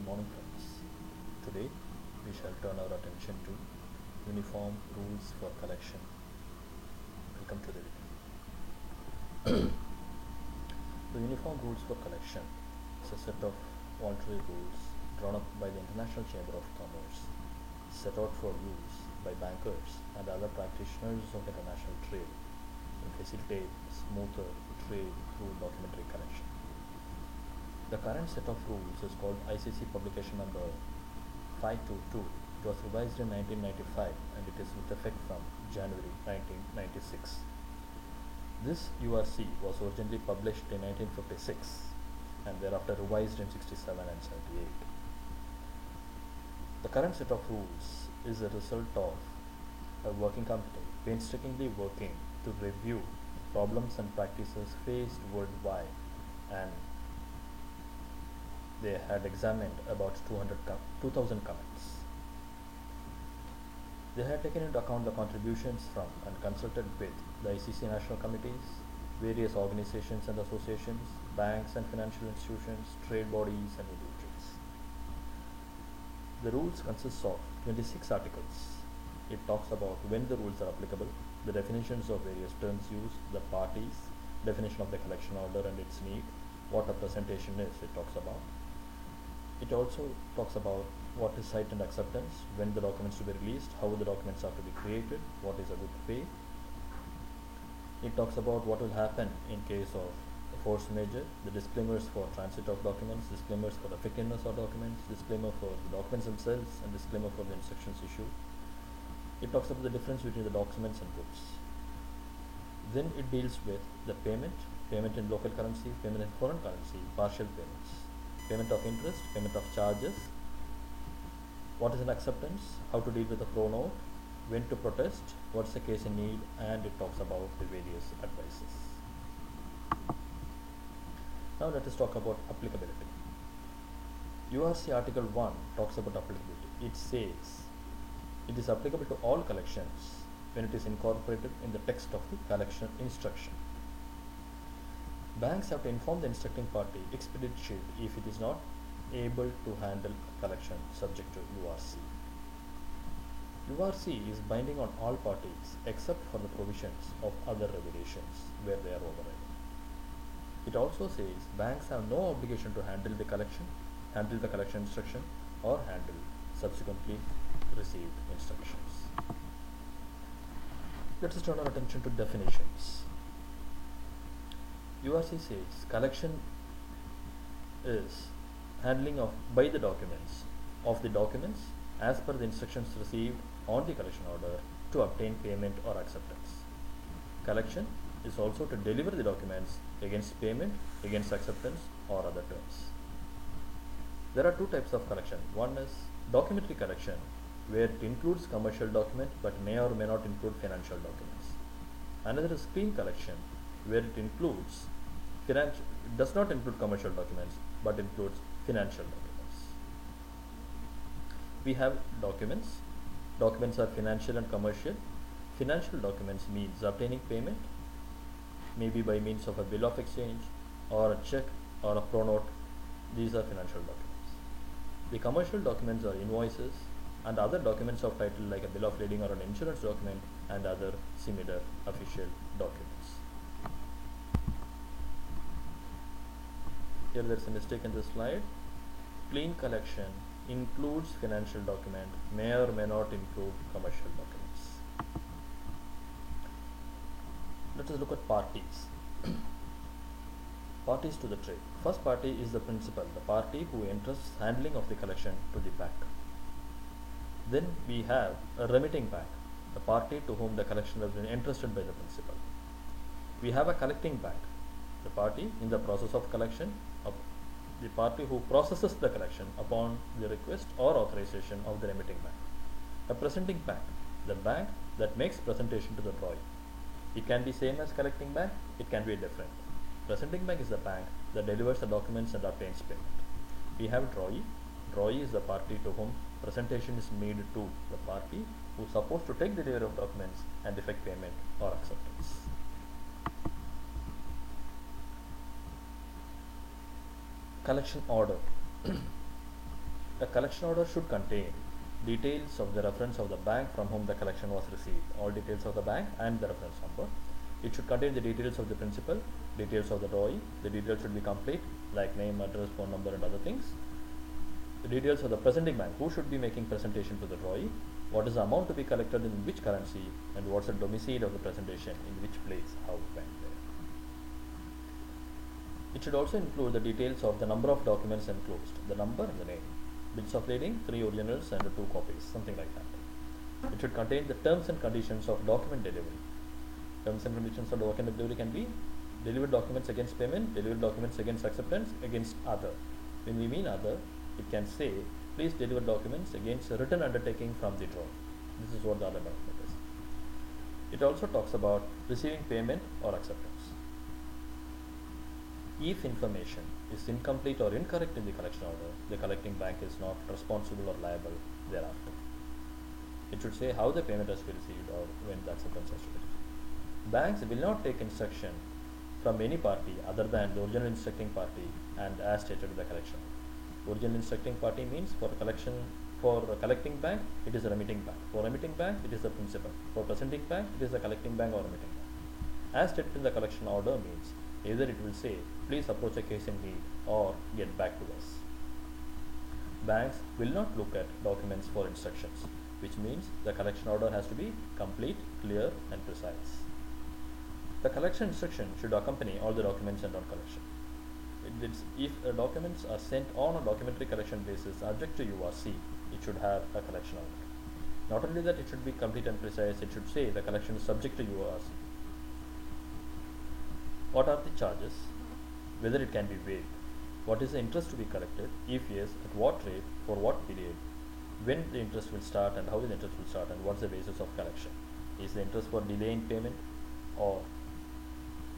morning, friends. Today we shall turn our attention to uniform rules for collection. Welcome to the video. The uniform rules for collection is a set of voluntary rules drawn up by the International Chamber of Commerce, set out for use by bankers and other practitioners of international trade to facilitate smoother trade through documentary collection. The current set of rules is called ICC Publication Number 522. It was revised in 1995 and it is with effect from January 1996. This URC was originally published in 1956 and thereafter revised in 67 and 78. The current set of rules is a result of a working committee painstakingly working to review problems and practices faced worldwide, and they had examined about 2,000 comments. They had taken into account the contributions from and consulted with the ICC national committees, various organizations and associations, banks and financial institutions, trade bodies and individuals. The rules consist of 26 articles. It talks about when the rules are applicable, the definitions of various terms used, the parties, definition of the collection order and its need, what a presentation is, it talks about. It also talks about what is sight and acceptance, when the documents to be released, how the documents are to be created, what is a good faith. It talks about what will happen in case of a force majeure, the disclaimers for transit of documents, disclaimers for effectiveness of documents, disclaimer for the documents themselves, and disclaimer for the instructions issued. It talks about the difference between the documents and goods. Then it deals with the payment in local currency, payment in foreign currency, partial payments, payment of interest, payment of charges, what is an acceptance, how to deal with a pro note, when to protest, what's the case in need, and it talks about the various advices. Now let us talk about applicability. URC Article 1 talks about applicability. It says it is applicable to all collections when it is incorporated in the text of the collection instruction. Banks have to inform the instructing party expeditiously if it is not able to handle collection subject to URC. URC is binding on all parties except for the provisions of other regulations where they are overridden. It also says banks have no obligation to handle the collection instruction or handle subsequently received instructions. Let us turn our attention to definitions. URC says collection is handling of by the documents of the documents as per the instructions received on the collection order to obtain payment or acceptance. Collection is also to deliver the documents against payment, against acceptance or other terms. There are two types of collection. One is documentary collection, where it includes commercial document but may or may not include financial documents. Another is clean collection, where it does not include commercial documents but includes financial documents. We have documents. Documents are financial and commercial. Financial documents means obtaining payment, maybe by means of a bill of exchange or a check or a pro note. These are financial documents. The commercial documents are invoices and other documents of title like a bill of lading or an insurance document and other similar official documents. Here there is a mistake in this slide. Clean collection includes financial document, may or may not include commercial documents. Let us look at parties. Parties to the trade. First party is the principal, the party who entrusts handling of the collection to the bank. Then we have a remitting bank, the party to whom the collection has been entrusted by the principal. We have a collecting bank, the party in the process of collection, the party who processes the collection upon the request or authorization of the remitting bank. A presenting bank, the bank that makes presentation to the drawee. It can be same as collecting bank, it can be different. Presenting bank is the bank that delivers the documents and obtains payment. We have drawee. Drawee is the party to whom presentation is made to the party who is supposed to take the delivery of documents and effect payment or acceptance. Collection order. A collection order should contain details of the reference of the bank from whom the collection was received, all details of the bank and the reference number. It should contain the details of the principal, details of the drawee. The details should be complete, like name, address, phone number and other things. The details of the presenting bank, who should be making presentation to the drawee, what is the amount to be collected in which currency, and what's the domicile of the presentation, in which place, how, when, where. It should also include the details of the number of documents enclosed, the number and the name. Bills of lading, 3 originals and 2 copies, something like that. It should contain the terms and conditions of document delivery. Terms and conditions of document delivery can be delivered documents against payment, delivered documents against acceptance, against other. When we mean other, it can say, please deliver documents against a written undertaking from the drawer. This is what the other document is. It also talks about receiving payment or acceptance. If information is incomplete or incorrect in the collection order, the collecting bank is not responsible or liable thereafter. It should say how the payment has been received or when the acceptance has to be received. Banks will not take instruction from any party other than the original instructing party and as stated in the collection. Original instructing party means for a collecting bank, it is a remitting bank. For remitting bank, it is the principal. For presenting bank, it is the collecting bank or remitting bank. As stated in the collection order means either it will say, please approach a case in need or get back to us. Banks will not look at documents for instructions, which means the collection order has to be complete, clear and precise. The collection instruction should accompany all the documents sent on collection. If documents are sent on a documentary collection basis subject to URC, it should have a collection order. Not only that, it should be complete and precise, it should say the collection is subject to URC. What are the charges? Whether it can be waived? What is the interest to be collected? If yes, at what rate? For what period? When the interest will start and how the interest will start and what's the basis of collection? Is the interest for delay in payment or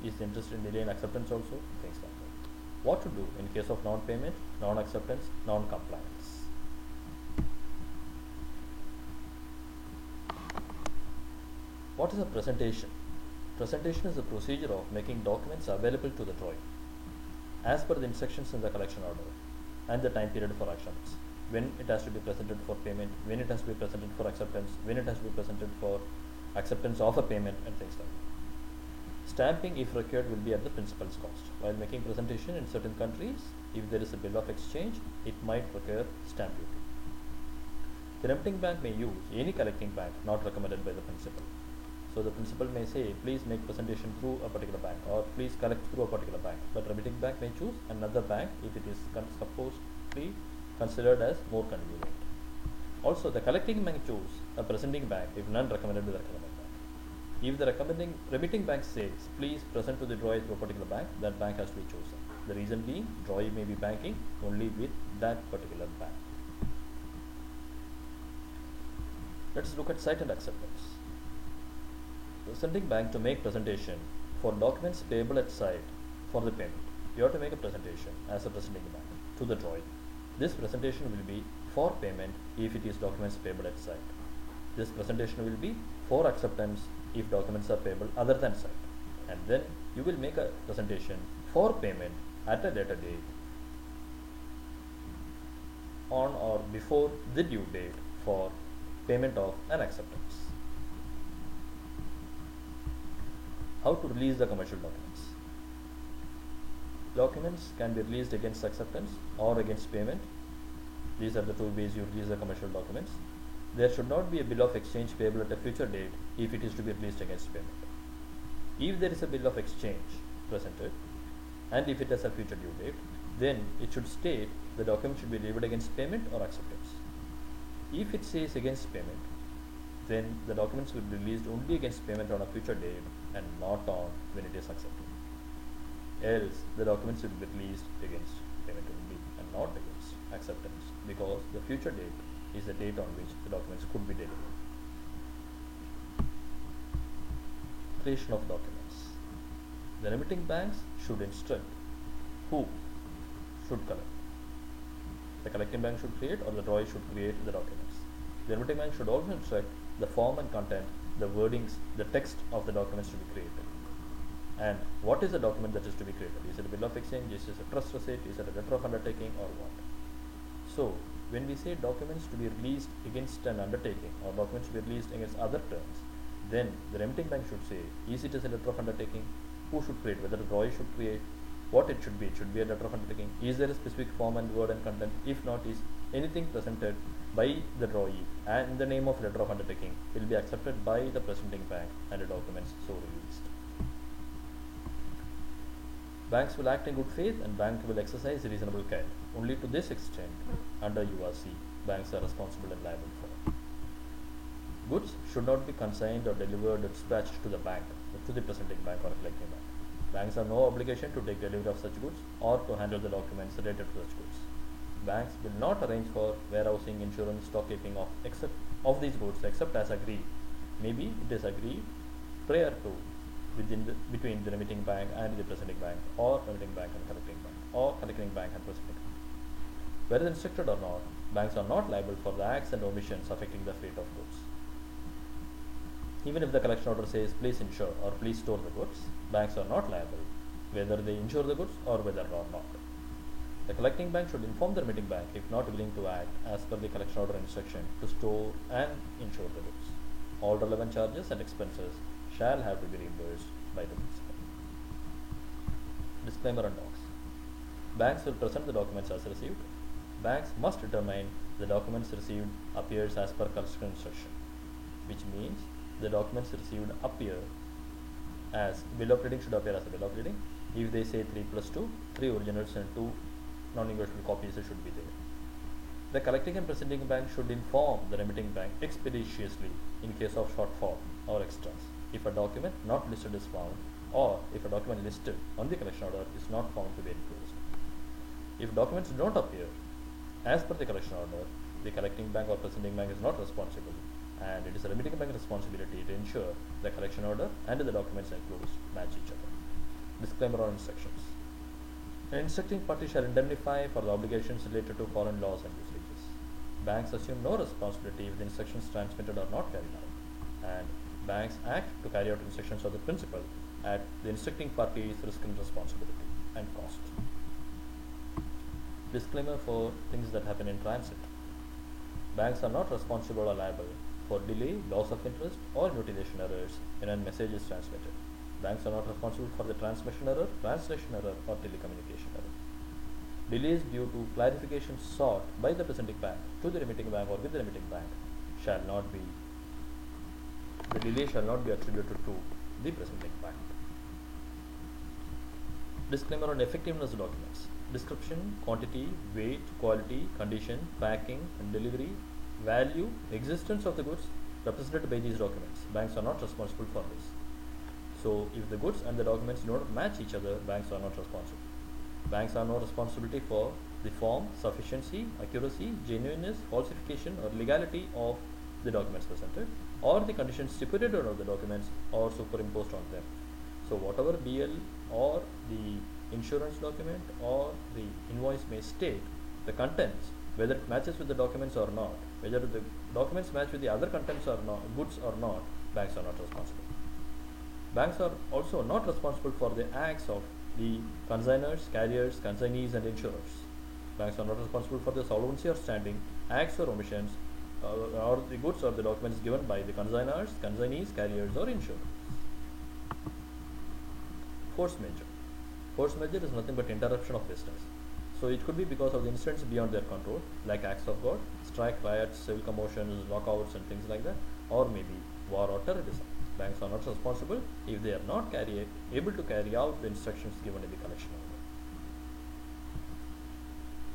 is the interest in delay in acceptance also? Things like that. What to do in case of non-payment, non-acceptance, non-compliance? What is a presentation? Presentation is a procedure of making documents available to the drawee as per the instructions in the collection order and the time period for actions. When it has to be presented for payment, when it has to be presented for acceptance, when it has to be presented for acceptance of a payment and things like that. Stamping, if required, will be at the principal's cost. While making presentation in certain countries, if there is a bill of exchange, it might require stamp duty. The remitting bank may use any collecting bank not recommended by the principal. So the principal may say, please make presentation through a particular bank or please collect through a particular bank. But remitting bank may choose another bank if it is supposed to be considered as more convenient. Also, the collecting bank choose a presenting bank if none recommended by the recommended bank. If the remitting bank says, please present to the drawee through a particular bank, that bank has to be chosen. The reason being, drawee may be banking only with that particular bank. Let us look at site and acceptance. Presenting bank to make presentation for documents payable at site for the payment. You have to make a presentation as a presenting bank to the drawee. This presentation will be for payment if it is documents payable at site. This presentation will be for acceptance if documents are payable other than site. And then you will make a presentation for payment at a later date on or before the due date for payment of an acceptance. How to release the commercial documents? Documents can be released against acceptance or against payment. These are the two ways you release the commercial documents. There should not be a bill of exchange payable at a future date if it is to be released against payment. If there is a bill of exchange presented and if it has a future due date, then it should state the document should be delivered against payment or acceptance. If it says against payment, then the documents will be released only against payment on a future date and not on when it is accepted. Else, the documents will be released against payment only and not against acceptance, because the future date is the date on which the documents could be delivered. Creation of documents. The remitting banks should instruct who should collect. The collecting bank should create or the drawee should create the documents. The remitting bank should also instruct the form and content, the wordings, the text of the documents to be created. And what is the document that is to be created? Is it a bill of exchange? Is it a trust receipt? Is it a letter of undertaking or what? So, when we say documents to be released against an undertaking or documents to be released against other terms, then the remitting bank should say, is it as a letter of undertaking? Who should create? Whether the drawee should create? What it should be? It should be a letter of undertaking. Is there a specific form and word and content? If not, is anything presented by the drawee and in the name of letter of undertaking will be accepted by the presenting bank and the documents so released. Banks will act in good faith and bank will exercise reasonable care. Only to this extent, under URC, banks are responsible and liable for. Goods should not be consigned or delivered or dispatched to the bank, to the presenting bank or collecting bank. Banks have no obligation to take delivery of such goods or to handle the documents related to such goods. Banks will not arrange for warehousing, insurance, stock keeping of these goods except as agreed. Maybe it is agreed prior to between the remitting bank and the presenting bank, or remitting bank and collecting bank, or collecting bank and presenting bank. Whether instructed or not, banks are not liable for the acts and omissions affecting the fate of goods. Even if the collection order says please insure or please store the goods, banks are not liable whether they insure the goods or whether or not. The collecting bank should inform the remitting bank if not willing to act as per the collection order instruction to store and insure the goods. All relevant charges and expenses shall have to be reimbursed by the principal. Disclaimer on docs. Banks will present the documents as received. Banks must determine the documents received appears as per collection instruction, which means the documents received appear as bill of lading should appear as a bill of lading. If they say 3+2, 3 originals and 2 non-negotiable copies should be there. The collecting and presenting bank should inform the remitting bank expeditiously in case of shortfall or extras if a document not listed is found, or if a document listed on the collection order is not found to be enclosed. If documents do not appear as per the collection order, the collecting bank or presenting bank is not responsible, and it is a remitting bank responsibility to ensure the collection order and the documents enclosed match each other. Disclaimer on instructions. An instructing party shall indemnify for the obligations related to foreign laws and usages. Banks assume no responsibility if the instructions transmitted are not carried out, and banks act to carry out instructions of the principal at the instructing party's risk and responsibility and cost. Disclaimer for things that happen in transit. Banks are not responsible or liable for delay, loss of interest, or mutilation errors when a message is transmitted. Banks are not responsible for the transmission error, translation error, or telecommunication error. Delays due to clarification sought by the presenting bank to the remitting bank or with the remitting bank the delay shall not be attributed to the presenting bank. Disclaimer on effectiveness of documents. Description, quantity, weight, quality, condition, packing and delivery, value, existence of the goods represented by these documents. Banks are not responsible for this. So, if the goods and the documents do not match each other, banks are not responsible. Banks have no responsibility for the form, sufficiency, accuracy, genuineness, falsification or legality of the documents presented, or the conditions stipulated on the documents or superimposed on them. So whatever BL or the insurance document or the invoice may state, the contents, whether it matches with the documents or not, whether the documents match with the other contents or not, goods or not, banks are not responsible. Banks are also not responsible for the acts of the consignors, carriers, consignees and insurers. Banks are not responsible for the solvency or standing, acts or omissions or the goods or the documents given by the consignors, consignees, carriers or insurers. Force majeure. Force majeure is nothing but interruption of business. So it could be because of the incidents beyond their control, like acts of God, strike, riots, civil commotions, lockouts and things like that, or maybe war or terrorism. Banks are not responsible if they are not able to carry out the instructions given in the collection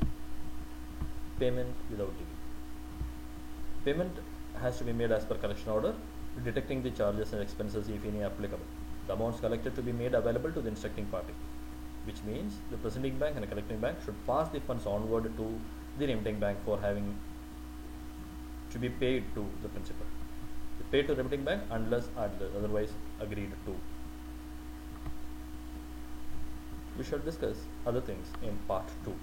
order. Payment without delay. Payment has to be made as per collection order, detecting the charges and expenses if any applicable. The amounts collected to be made available to the instructing party, which means the presenting bank and the collecting bank should pass the funds onward to the remitting bank for having to be paid to the principal. Pay to remitting bank unless otherwise agreed to. We shall discuss other things in part 2.